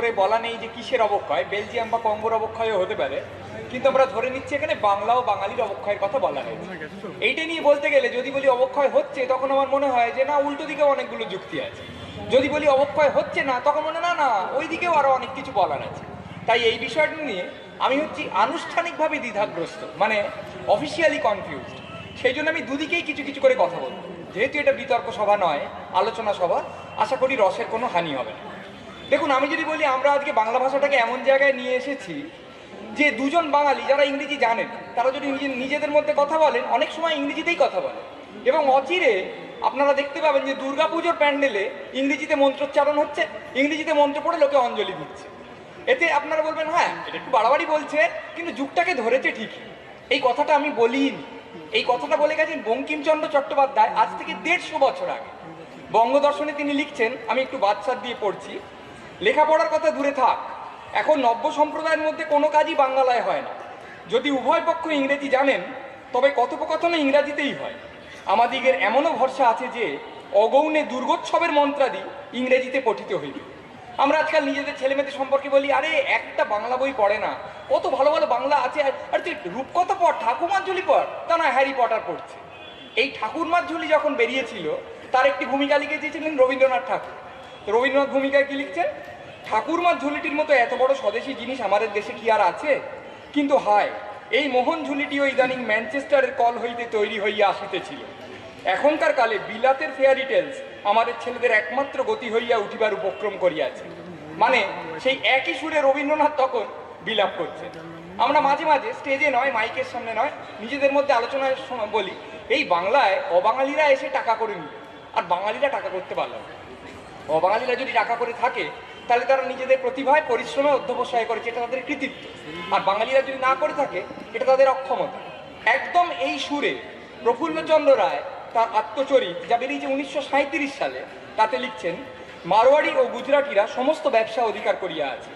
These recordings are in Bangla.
করে বলা নেই যে কিসের অবক্ষয়, বেলজিয়াম বা কঙ্গোর অবক্ষয়ও হতে পারে, কিন্তু আমরা ধরে নিচ্ছি এখানে বাংলা ও বাঙালির অবক্ষয়ের কথা বলা হয়েছে। এইটা নিয়ে বলতে গেলে যদি বলি অবক্ষয় হচ্ছে, তখন আমার মনে হয় যে না, উল্টো দিকেও অনেকগুলো যুক্তি আছে। যদি বলি অবক্ষয় হচ্ছে না, তখন মনে না না ওই দিকেও আরো অনেক কিছু বলার আছে। তাই এই বিষয়টা নিয়ে আমি হচ্ছি আনুষ্ঠানিকভাবে দ্বিধাগ্রস্ত, মানে অফিসিয়ালি কনফিউজড। সেই জন্য আমি দুদিকেই কিছু কিছু করে কথা বলবো। যেহেতু এটা বিতর্ক সভা নয়, আলোচনা সভা, আশা করি রসের কোনো হানি হবে না। দেখুন, আমি যদি বলি আমরা আজকে বাংলা ভাষাটাকে এমন জায়গায় নিয়ে এসেছি যে দুজন বাঙালি যারা ইংরেজি জানেন তারা যদি নিজেদের মধ্যে কথা বলেন, অনেক সময় ইংরেজিতেই কথা বলেন। এবং অচিরে আপনারা দেখতে পাবেন যে দুর্গাপুজোর প্যান্ডেলে ইংরেজিতে মন্ত্রোচ্চারণ হচ্ছে, ইংরেজিতে মন্ত্র পড়ে লোকে অঞ্জলি দিচ্ছে। এতে আপনারা বলবেন হ্যাঁ এটা একটু বাড়াবাড়ি বলছে, কিন্তু যুগটাকে ধরেছে ঠিকই। এই কথাটা আমি বলিনি, এই কথাটা বলে গেছেন বঙ্কিমচন্দ্র চট্টোপাধ্যায় আজ থেকে 150 বছর আগে। বঙ্গদর্শনে তিনি লিখছেন, আমি একটু বাদশাহ দিয়ে পড়ছি, লেখাপড়ার কথা দূরে থাক, এখন নব্য সম্প্রদায়ের মধ্যে কোনো কাজই বাংলায় হয় না। যদি উভয় পক্ষ ইংরেজি জানেন তবে কথোপকথন ইংরাজিতেই হয়। আমাদিগের এমনও ভরসা আছে যে অগৌণে দুর্গোৎসবের মন্ত্রাদি ইংরেজিতে পঠিত হইবে। আমরা আজকাল নিজেদের ছেলেমেয়েদের সম্পর্কে বলি, আরে একটা বাংলা বই পড়ে না, কত ভালো ভালো বাংলা আছে, আর তুই রূপকথা পড়, ঠাকুমার ঝুলি পড়। তা না, হ্যারি পটার পড়ছে। এই ঠাকুরমার ঝুলি যখন বেরিয়েছিল তার একটি ভূমিকা লিখেছিলেন রবীন্দ্রনাথ ঠাকুর। রবীন্দ্রনাথ ভূমিকায় কি লিখছেন? ঠাকুরমার ঝুলিটির মতো এত বড় স্বদেশী জিনিস আমাদের দেশে কি আর আছে? কিন্তু হায়, এই মোহন ঝুলিটিও ইদানিং ম্যানচেস্টারের কল হইতে তৈরি হইয়া আসিতেছিল। এখনকার কালে বিলাতের ফেয়ারি টেলস আমাদের ছেলেদের একমাত্র গতি হইয়া উঠিবার উপক্রম করিয়াছে। মানে সেই একই সুরে রবীন্দ্রনাথ তখন বিলাপ করছে। আমরা মাঝে মাঝে স্টেজে নয়, মাইকের সামনে নয়, নিজেদের মধ্যে আলোচনার সময় বলি, এই বাংলায় অবাঙালিরা এসে টাকা করে নিল, আর বাঙালিরা টাকা করতে পারল না। অবাঙালিরা যদি টাকা করে থাকে তাহলে তারা নিজেদের প্রতিভায় পরিশ্রমে অধ্যবসায় করেছে, এটা তাদের কৃতিত্ব। আর বাঙালিরা যদি না করে থাকে এটা তাদের অক্ষমতা। একদম এই সুরে প্রফুল্লচন্দ্র রায় তার আত্মচরিত, যা বেরিয়েছে 1937 সালে, তাতে লিখছেন, মারোয়াড়ি ও গুজরাটিরা সমস্ত ব্যবসা অধিকার করিয়া আছে।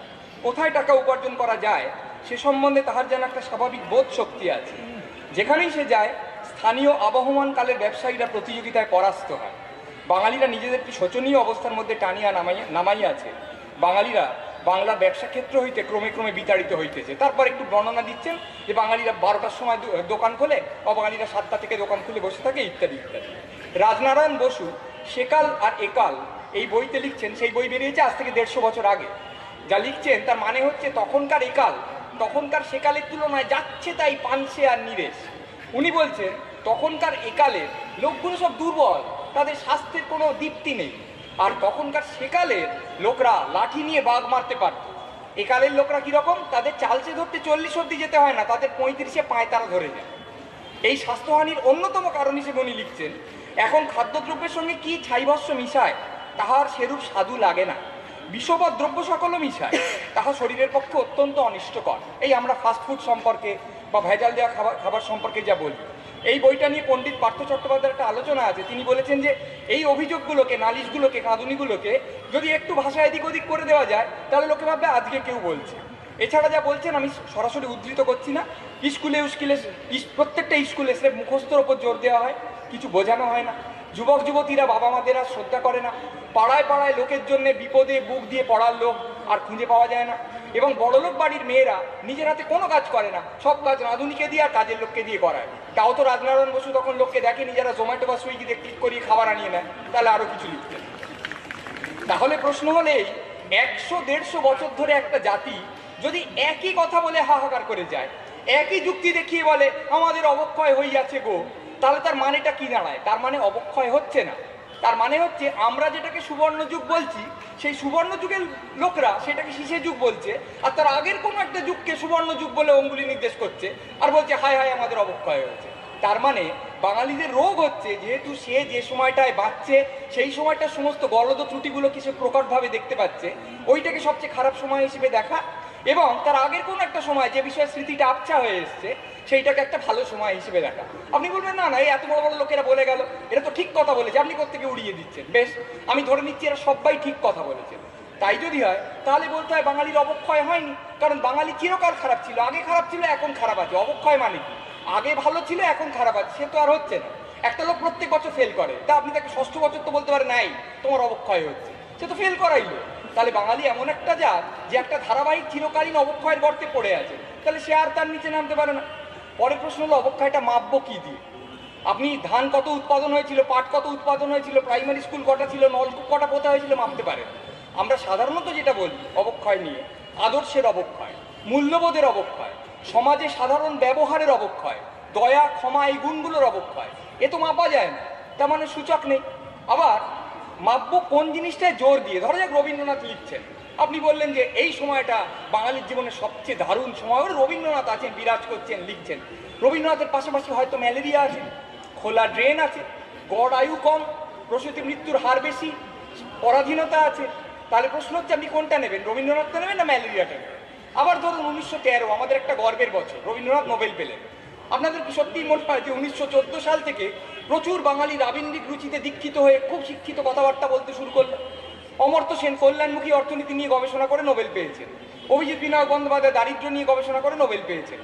কোথায় টাকা উপার্জন করা যায় সে সম্বন্ধে তাহার যেন একটা স্বাভাবিক বোধ শক্তি আছে। যেখানেই সে যায় স্থানীয় আবহমান কালের ব্যবসায়ীরা প্রতিযোগিতায় পরাস্ত হয়। বাঙালিরা নিজেদেরকে শোচনীয় অবস্থার মধ্যে টানিয়া নামাইয়াছে। বাঙালিরা বাংলা ব্যবসা ক্ষেত্র হইতে ক্রমে ক্রমে বিতাড়িত হইতেছে। তারপর একটু বর্ণনা দিচ্ছেন যে বাঙালিরা 12টার সময় দোকান খোলে, অবাঙালিরা 7টা থেকে দোকান খুলে বসে থাকে, ইত্যাদি ইত্যাদি। রাজনারায়ণ বসু সেকাল আর একাল এই বইতে লিখছেন, সেই বই বেরিয়েছে আজ থেকে 150 বছর আগে। যা লিখছেন তার মানে হচ্ছে তখনকার একাল তখনকার সেকালের তুলনায় যাচ্ছে তাই পানসে আর নিরেশ। উনি বলছেন তখনকার একালের লোকগুলো সব দুর্বল, তাদের স্বাস্থ্যের কোনো দীপ্তি নেই। আর তখনকার সেকালের লোকরা লাঠি নিয়ে বাঘ মারতে পারত। একালের লোকরা কিরকম, তাদের চালচে ধরতে 40 অব্দি যেতে হয় না, তাদের 35-এ পায়ে তারা ধরে যায়। এই স্বাস্থ্যহানির অন্যতম কারণ হিসেবে উনি লিখছেন, এখন খাদ্যদ্রব্যের সঙ্গে কি ছাইভস্য মিশায় তাহার সেরূপ স্বাদু লাগে না। বিষবৎ দ্রব্য সকলও মিশায়, তাহা শরীরের পক্ষে অত্যন্ত অনিষ্টকর। এই আমরা ফাস্টফুড সম্পর্কে বা ভেজাল দেওয়া খাবার সম্পর্কে যা বলি, এই বইটা নিয়ে পণ্ডিত পার্থ চট্টোপাধ্যায়ের একটা আলোচনা আছে। তিনি বলেছেন যে এই অভিযোগগুলোকে, নালিশগুলোকে, কাঁদুনিগুলোকে যদি একটু ভাষা এদিক ওদিক করে দেওয়া যায় তাহলে লোকে ভাববে আজকে কেউ বলছে। এছাড়া যা বলছেন আমি সরাসরি উদ্ধৃত করছি না, স্কুলে প্রত্যেকটা স্কুলে স্রেফ মুখস্থর ওপর জোর দেওয়া হয়, কিছু বোঝানো হয় না। যুবক যুবতীরা বাবা মাদের আর শ্রদ্ধা করে না। পাড়ায় পাড়ায় লোকের জন্য বিপদে বুক দিয়ে পড়ার লোক আর খুঁজে পাওয়া যায় না। এবং বড়লোক বাড়ির মেয়েরা নিজের হাতে কোনো কাজ করে না, সব কাজ রাঁধুনিকে দিয়ে আর কাজের লোককে দিয়ে করায়। তাও তো রাজনারায়ণ বসু তখন লোককে দেখেনি যারা জোম্যাটো বা সুইগিতে ক্লিক করিয়ে খাবার আনিয়ে নেয়, তাহলে আরও কিছু লিখতেন। তাহলে প্রশ্ন হলে 100-150 বছর ধরে একটা জাতি যদি একই কথা বলে হাহাকার করে যায়, একই যুক্তি দেখিয়ে বলে আমাদের অবক্ষয় হইয়াছে গো, তাহলে তার মানেটা কি দাঁড়ায়? তার মানে অবক্ষয় হচ্ছে না, তার মানে হচ্ছে আমরা যেটাকে সুবর্ণ যুগ বলছি সেই সুবর্ণ যুগের লোকরা সেটাকে শিশু যুগ বলছে, আর তার আগের কোনো একটা যুগকে সুবর্ণ যুগ বলে অঙ্গুলি নির্দেশ করছে আর বলছে হায় হায় আমাদের অবক্ষয় হয়েছে। তার মানে বাঙালিদের রোগ হচ্ছে, যেহেতু সে যে সময়টায় বাঁচছে সেই সময়টা সমস্ত গলদ ত্রুটিগুলো কিছু প্রকটভাবে দেখতে পাচ্ছে, ওইটাকে সবচেয়ে খারাপ সময় হিসেবে দেখা, এবং তার আগের কোনো একটা সময় যে বিষয়ে স্মৃতিটা আবছা হয়ে এসছে সেইটাকে একটা ভালো সময় হিসেবে দেখা। আপনি বলবেন না না এই এত বড় বড় লোকেরা বলে গেল, এটা তো ঠিক কথা বলেছে, আপনি কোত্থেকে উড়িয়ে দিচ্ছেন? বেশ, আমি ধরে নিচ্ছি এরা সবাই ঠিক কথা বলেছে। তাই যদি হয় তাহলে বলতে হয় বাঙালির অবক্ষয় হয়নি, কারণ বাঙালি চিরকাল খারাপ ছিল, আগে খারাপ ছিল এখন খারাপ আছে। অবক্ষয় মানে কি? আগে ভালো ছিল এখন খারাপ আছে, সে তো আর হচ্ছে না। একটা লোক প্রত্যেক বছর ফেল করে, তা আপনি তাকে ষষ্ঠ বছর তো বলতে পারেন নাই তোমার অবক্ষয় হচ্ছে, সে তো ফেল করাইলো। তাহলে বাঙালি এমন একটা জাত যে একটা ধারাবাহিক চিরকালীন অবক্ষয়ের গর্তে পড়ে আছে, তাহলে সে আর তার নিচে নামতে পারে না। পরের প্রশ্ন হলো অবক্ষয়টা মাপবো কি দিয়ে? আপনি ধান কত উৎপাদন হয়েছিল, পাট কত উৎপাদন হয়েছিল, প্রাইমারি স্কুল কটা ছিল, নলকূপ কটা পোতা হয়েছিল মাপতে পারেন। আমরা সাধারণত যেটা বলি অবক্ষয় নিয়ে, আদর্শের অবক্ষয়, মূল্যবোধের অবক্ষয়, সমাজে সাধারণ ব্যবহারের অবক্ষয়, দয়া ক্ষমা এই গুণগুলোর অবক্ষয়, এ তো মাপা যায় না, তার মানে সূচক নেই। আবার মাপবো কোন জিনিসটায় জোর দিয়ে? ধরা যাক রবীন্দ্রনাথ লিখছেন, আপনি বললেন যে এই সময়টা বাঙালির জীবনের সবচেয়ে দারুণ সময়, রবীন্দ্রনাথ আছেন, বিরাজ করছেন, লিখছেন। রবীন্দ্রনাথের পাশাপাশি হয়তো ম্যালেরিয়া আছে, খোলা ড্রেন আছে, গড় আয়ু কম, প্রসূতি মৃত্যুর হার বেশি, পরাধীনতা আছে। তাহলে প্রশ্ন হচ্ছে আপনি কোনটা নেবেন, রবীন্দ্রনাথটা নেবেন না ম্যালেরিয়াটা নেবেন? আবার ধরুন 1913 আমাদের একটা গর্বের বছর, রবীন্দ্রনাথ নোবেল পেলেন। আপনাদের কি সত্যিই মনে হয় যে 1914 সাল থেকে প্রচুর বাঙালি রাবীন্দ্রিক রুচিতে দীক্ষিত হয়ে খুব শিক্ষিত কথাবার্তা বলতে শুরু করলেন? অমর্ত্য সেন কল্যাণমুখী অর্থনীতি নিয়ে গবেষণা করে নোবেল পেয়েছেন। অভিজিৎ বিনায়ক বন্দ্যোপাধ্যায় দারিদ্র্য নিয়ে গবেষণা করে নোবেল পেয়েছেন।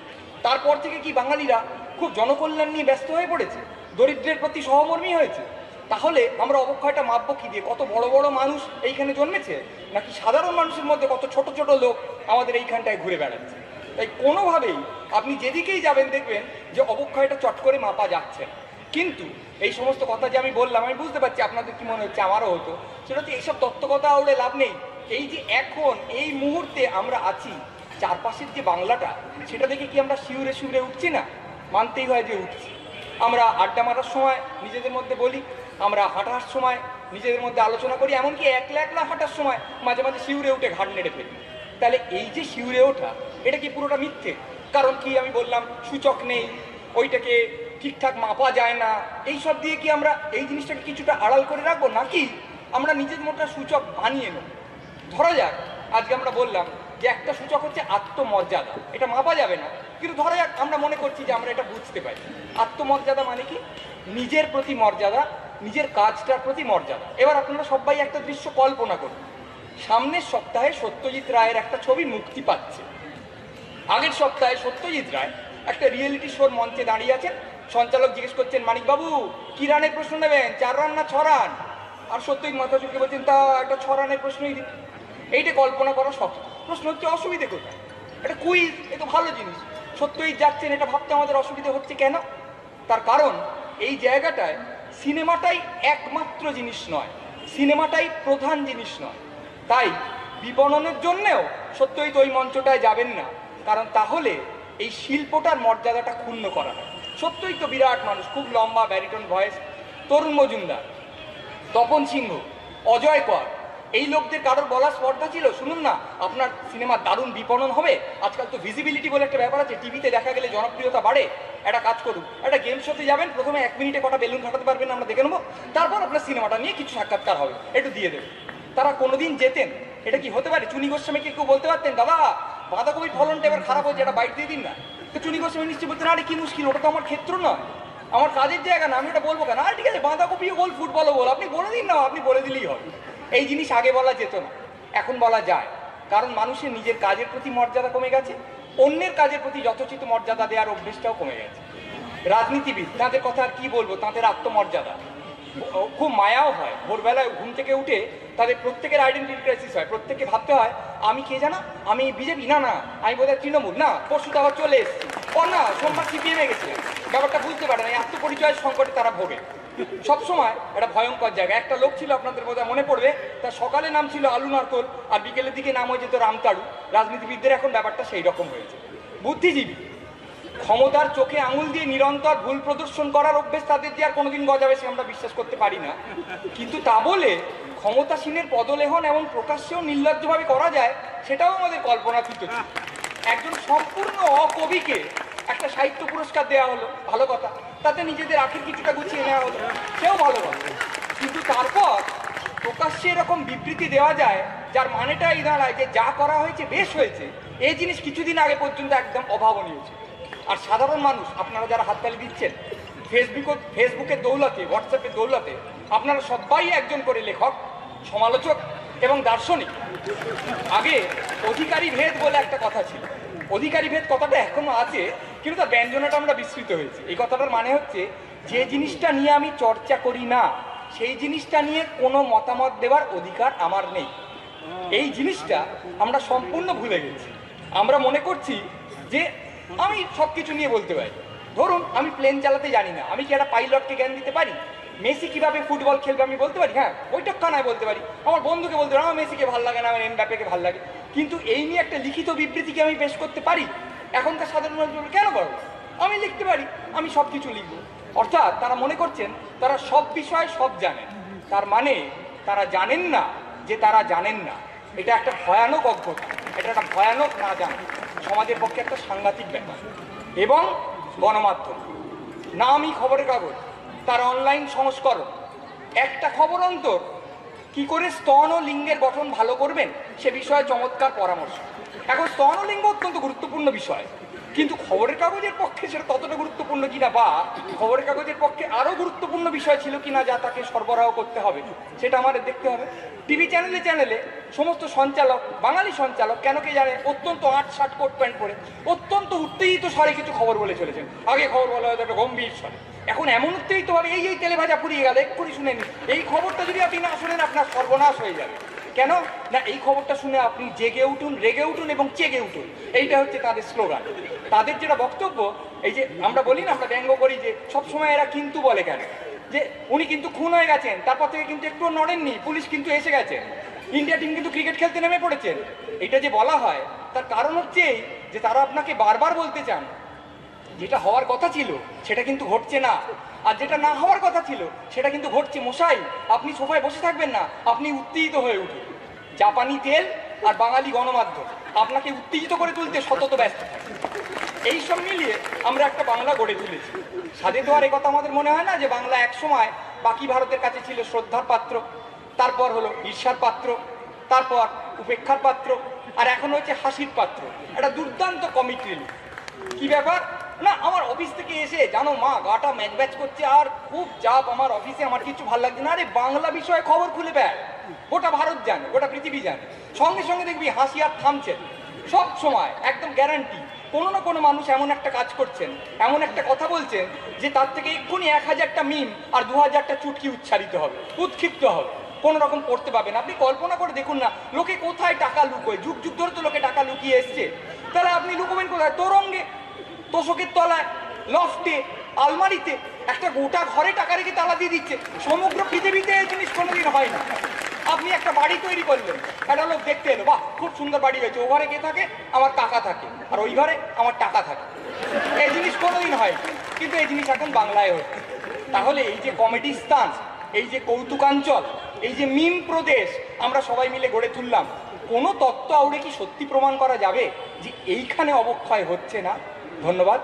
তারপর থেকে কি বাঙালিরা খুব জনকল্যাণ নিয়ে ব্যস্ত হয়ে পড়েছে, দরিদ্রের প্রতি সহমর্মী হয়েছে? তাহলে আমরা অবক্ষয়টা মাপবো কি দিয়ে? কত বড় বড় মানুষ এইখানে জন্মেছে, নাকি সাধারণ মানুষের মধ্যে কত ছোট ছোট লোক আমাদের এইখানটায় ঘুরে বেড়াচ্ছে? তাই কোনোভাবেই আপনি যেদিকেই যাবেন দেখবেন যে অবক্ষয়টা চট করে মাপা যাচ্ছে না। কিন্তু এই সমস্ত কথা যে আমি বললাম, আমি বুঝতে পারছি আপনাদের কি মনে হচ্ছে, আমারও হতো, সেটা হচ্ছে এইসব তত্ত্বকথা উড়ে লাভ নেই। এই যে এখন এই মুহূর্তে আমরা আছি, চারপাশের যে বাংলাটা, সেটা দেখে কি আমরা শিউরে শিউরে উঠছি না? মানতেই হয় যে উঠছি। আমরা আড্ডা মারার সময় নিজেদের মধ্যে বলি, আমরা হাঁটার সময় নিজেদের মধ্যে আলোচনা করি, এমনকি একলা একলা হাঁটার সময় মাঝে মাঝে শিউরে উঠে ঘাড় নেড়ে ফেলি। তাহলে এই যে শিউরে ওঠা, এটা কি পুরোটা মিথ্যে? কারণ কি আমি বললাম সূচক নেই, ওইটাকে ঠিকঠাক মাপা যায় না, এই সব দিয়ে কি আমরা এই জিনিসটাকে কিছুটা আড়াল করে রাখবো, নাকি আমরা নিজের মতো সূচক বানিয়ে নেব? ধরা যাক আজকে আমরা বললাম যে একটা সূচক হচ্ছে আত্মমর্যাদা, এটা মাপা যাবে না, কিন্তু ধরা যাক আমরা মনে করছি যে আমরা এটা বুঝতে পারি। আত্মমর্যাদা মানে কি? নিজের প্রতি মর্যাদা, নিজের কাজটার প্রতি মর্যাদা। এবার আপনারা সবাই একটা দৃশ্য কল্পনা করুন, সামনের সপ্তাহে সত্যজিৎ রায়ের একটা ছবি মুক্তি পাচ্ছে। আগের সপ্তাহে সত্যজিৎ রায় একটা রিয়েলিটি শোর মঞ্চে দাঁড়িয়ে আছেন, সঞ্চালক জিজ্ঞেস করছেন, মানিকবাবু কি রানের প্রশ্ন নেবেন, 4 রান না 6 রান? আর সত্যজিৎ মাথা চুকে বলছেন, তা একটা 6 রানের প্রশ্নই দিন। এইটা কল্পনা করা শক্ত। প্রশ্ন হচ্ছে অসুবিধে কোথায়? এটা কুইজ, এ তো ভালো জিনিস। সত্যজিৎ যাচ্ছেন, এটা ভাবতে আমাদের অসুবিধে হচ্ছে কেন? তার কারণ এই জায়গাটায় সিনেমাটাই একমাত্র জিনিস নয়, সিনেমাটাই প্রধান জিনিস নয়। তাই বিপণনের জন্যেও সত্যজিৎ ওই মঞ্চটায় যাবেন না, কারণ তাহলে এই শিল্পটার মর্যাদাটা ক্ষুণ্ণ করা হয়। সত্যই তো বিরাট মানুষ, খুব লম্বা ব্যারিটন ভয়েস, তরুণ মজুমদার, তপন সিংহ, অজয় কর, এই লোকদের কারোর বলার স্পর্ধা ছিল শুনুন না আপনার সিনেমার দারুণ বিপণন হবে? আজকাল তো ভিজিবিলিটি বলে একটা ব্যাপার আছে, টিভিতে দেখা গেলে জনপ্রিয়তা বাড়ে। একটা কাজ করুন, একটা গেম শোতে যাবেন, প্রথমে 1 মিনিটে কটা বেলুন ফাটাতে পারবেন আমরা দেখে নেবো, তারপর আপনার সিনেমাটা নিয়ে কিছু সাক্ষাৎকার হবে, একটু দিয়ে দেবেন। তারা কোনোদিন যেতেন? এটা কি হতে পারে? চুনি গোস্বামীকে কেউ বলতে পারতেন, দাদা বাঁধাকপির ফলনটা এবার খারাপ হয়েছে, এটা বাইট দিয়ে দিন না? তো চুনি গোস্বামী নিশ্চয়ই বলতেন, আরে কি মুশকিল, ওটা তো আমার ক্ষেত্র নয়, আমার কাজের জায়গা না, আমি ওটা বলবো কেন? আর ঠিক আছে, বাঁধাকপিও বল, ফুটবলও বল, আপনি বলে দিন না, আপনি বলে দিলেই হবে। এই জিনিস আগে বলা যেত না, এখন বলা যায়, কারণ মানুষের নিজের কাজের প্রতি মর্যাদা কমে গেছে, অন্যের কাজের প্রতি যথোচিত মর্যাদা দেওয়ার অভ্যেসটাও কমে গেছে। রাজনীতিবিদ, তাদের কথা আর কি বলবো, তাদের আত্মমর্যাদা খুব মায়াও হয়। ভোরবেলায় ঘুম থেকে উঠে তাদের প্রত্যেকের আইডেন্টিটি ক্রাইসিস হয়, প্রত্যেককে ভাবতে হয় আমি কে জানা, আমি বিজেপি না, না আমি বোধহয় তৃণমূল, না পরশু তো আবার চলে এসেছি, ও না সোমবার সিপিএমে গেছে। ব্যাপারটা বুঝতে পারে না, এই আত্মপরিচয়ের সংকটে তারা ভোগে। সবসময় একটা ভয়ঙ্কর জায়গা। একটা লোক ছিল, আপনাদের বোধহয় মনে পড়বে, তার সকালে নাম ছিল আলু নারকোল, আর বিকেলের দিকে নাম হয়ে যেত রামতাড়ু। রাজনীতিবিদদের এখন ব্যাপারটা সেই রকম হয়েছে। বুদ্ধিজীবী, ক্ষমতার চোখে আঙুল দিয়ে নিরন্তর ভুল প্রদর্শন করার অভ্যেস তাদের যে আর কোনোদিন গজাবে সে আমরা বিশ্বাস করতে পারি না। কিন্তু তা বলে ক্ষমতাসীনের পদলেহন এমন প্রকাশ্যেও নির্লজ্জভাবে করা যায়, সেটাও আমাদের কল্পনাতীত ছিল। একজন সম্পূর্ণ অকবিকে একটা সাহিত্য পুরস্কার দেওয়া হলো, ভালো কথা, তাতে নিজেদের আখের কিছুটা গুছিয়ে নেওয়া হলো, সেও ভালো কথা। কিন্তু তারপর প্রকাশ্যে এরকম বিবৃতি দেওয়া যায় যার মানেটা এই দাঁড়ায় যে যা করা হয়েছে বেশ হয়েছে, এই জিনিস কিছুদিন আগে পর্যন্ত একদম অভাবনীয় ছিল। আর সাধারণ মানুষ, আপনারা যারা হাততালি দিচ্ছেন, ফেসবুকের দৌলতে, হোয়াটসঅ্যাপের দৌলতে আপনারা সবাই একজন করে লেখক, সমালোচক এবং দার্শনিক। আগে অধিকারী ভেদ বলে একটা কথা ছিল, অধিকারী ভেদ কথাটা এখনো আছে, কিন্তু তার ব্যঞ্জনাটা আমরা বিস্মৃত হয়েছে। এই কথাটার মানে হচ্ছে যে জিনিসটা নিয়ে আমি চর্চা করি না, সেই জিনিসটা নিয়ে কোনো মতামত দেওয়ার অধিকার আমার নেই। এই জিনিসটা আমরা সম্পূর্ণ ভুলে গেছি। আমরা মনে করছি যে আমি সব কিছু নিয়ে বলতে পারি। ধরুন আমি প্লেন চালাতে জানি না, আমি কি একটা পাইলটকে জ্ঞান দিতে পারি? মেসি কিভাবে ফুটবল খেলবে আমি বলতে পারি? হ্যাঁ, ওইটুকখানায় বলতে পারি। আমার বন্ধুকে বলতে পারি আমার মেসিকে ভালো লাগে না, আমার এমবাপ্পেকে ভালো লাগে। কিন্তু এই নিয়ে একটা লিখিত বিবৃতিকে আমি পেশ করতে পারি? এখনকার সাধারণ মানুষ বলবে কেন পারবো? আমি লিখতে পারি, আমি সব কিছু লিখবো। অর্থাৎ তারা মনে করছেন তারা সব বিষয় সব জানেন। তার মানে তারা জানেন না যে তারা জানেন না। এটা একটা ভয়ানক অজ্ঞতা, এটা একটা ভয়ানক না জানা, সমাজের পক্ষে একটা সাংঘাতিক ব্যাপার। এবং গণমাধ্যম, নামই খবরের কাগজ, তার অনলাইন সংস্করণ, একটা খবর অন্তর কি করে স্তন ও লিঙ্গের গঠন ভালো করবেন সে বিষয়ে চমৎকার পরামর্শ। এখন স্তন ও লিঙ্গ অত্যন্ত গুরুত্বপূর্ণ বিষয়, কিন্তু খবরের কাগজের পক্ষে সেটা ততটা গুরুত্বপূর্ণ কিনা, বা খবরের কাগজের পক্ষে আরও গুরুত্বপূর্ণ বিষয় ছিল কিনা যা তাকে সরবরাহ করতে হবে, সেটা আমাদের দেখতে হবে। টিভি চ্যানেলে চ্যানেলে সমস্ত সঞ্চালক, বাঙালি সঞ্চালক কেন কে জানে, অত্যন্ত আট শার্ট কোট প্যান্ট পরে অত্যন্ত উত্তেজিত স্বরে কিছু খবর বলে চলেছেন। আগে খবর বলা হয়তো একটা গম্ভীর স্বরে, এখন এমন উত্তেজিত হবে এই তেলে ভাজা পুড়িয়ে গেল, এক্ষুনি শুনে নিন। এই খবরটা যদি আপনি না শুনেন আপনার সর্বনাশ হয়ে যাবে। কেন না, এই খবরটা শুনে আপনি জেগে উঠুন, রেগে উঠুন এবং চেগে উঠুন, এইটা হচ্ছে তাদের স্লোগান। তাদের যেটা বক্তব্য, এই যে আমরা বলি না, আমরা ব্যঙ্গ করি যে সবসময় এরা কিন্তু বলে কেন, যে উনি কিন্তু খুন হয়ে গেছেন, তারপর থেকে কিন্তু একটু নড়েননি, পুলিশ কিন্তু এসে গেছে, ইন্ডিয়া টিম কিন্তু ক্রিকেট খেলতে নেমে পড়েছেন। এটা যে বলা হয় তার কারণ হচ্ছে এই যে তারা আপনাকে বারবার বলতে চান যেটা হওয়ার কথা ছিল সেটা কিন্তু ঘটছে না, আর যেটা না হওয়ার কথা ছিল সেটা কিন্তু ঘটছে। মশাই, আপনি সোফায় বসে থাকবেন না, আপনি উত্তেজিত হয়ে উঠুন। জাপানি তেল আর বাঙালি গণমাধ্যম আপনাকে উত্তেজিত করে তুলতে সতত ব্যস্ত থাকে। এই সব মিলিয়ে আমরা একটা বাংলা গড়ে তুলেছি। সাধে তো আর কথা আমাদের মনে হয় না যে বাংলা এক সময় বাকি ভারতের কাছে ছিল শ্রদ্ধার পাত্র, তারপর হলো ঈর্ষার পাত্র, তারপর উপেক্ষার পাত্র, আর এখন হচ্ছে হাসির পাত্র। একটা দুর্দান্ত কমিক রিলিফ। কি ব্যাপার না, আমার অফিস থেকে এসে জানো মা গাটা ম্যাচ ম্যাচ করছে, আর খুব চাপ আমার অফিসে, আমার কিছু ভালো লাগছে না। আরে বাংলা বিষয়ে খবর খুলে বেড়, গোটা ভারত জানে, গোটা পৃথিবী জানে, সঙ্গে সঙ্গে দেখবি হাসি আর থামছে। সব সময় একদম গ্যারান্টি কোনো না কোনো মানুষ এমন একটা কাজ করছেন, এমন একটা কথা বলছেন যে তার থেকে এক্ষুনি 1000টা মিম আর 2000টা চুটকি উচ্চারিত হবে, উৎক্ষিপ্ত হবে, কোনো রকম করতে পারবেন। আপনি কল্পনা করে দেখুন না, লোকে কোথায় টাকা লুকোয়, যুগ যুগ ধরে তো লোকে টাকা লুকিয়ে এসছে, তাহলে আপনি লুকোবেন কোথায়? তোরঙ্গে, তোষকের তলায়, লফটে, আলমারিতে, একটা গোটা ঘরে টাকা রেখে তালা দিয়ে দিচ্ছে। সমগ্র পৃথিবীতে এই জিনিস কোনোদিন হয় না। আপনি একটা বাড়ি তৈরি করলেন, একটা লোক দেখতে এলো, বাহ খুব সুন্দর বাড়ি হয়েছে, ও ঘরে কে থাকে? আমার টাকা থাকে, আর ওই ঘরে আমার টাকা থাকে। এই জিনিস কোনোদিন হয়, কিন্তু এই জিনিস এখন বাংলায় হচ্ছে। তাহলে এই যে কমেডি স্থান, এই যে কৌতুকাঞ্চল, এই যে মিম প্রদেশ আমরা সবাই মিলে গড়ে তুললাম, কোনো তত্ত্ব আউড়ে কি সত্যি প্রমাণ করা যাবে যে এইখানে অবক্ষয় হচ্ছে না? ধন্যবাদ।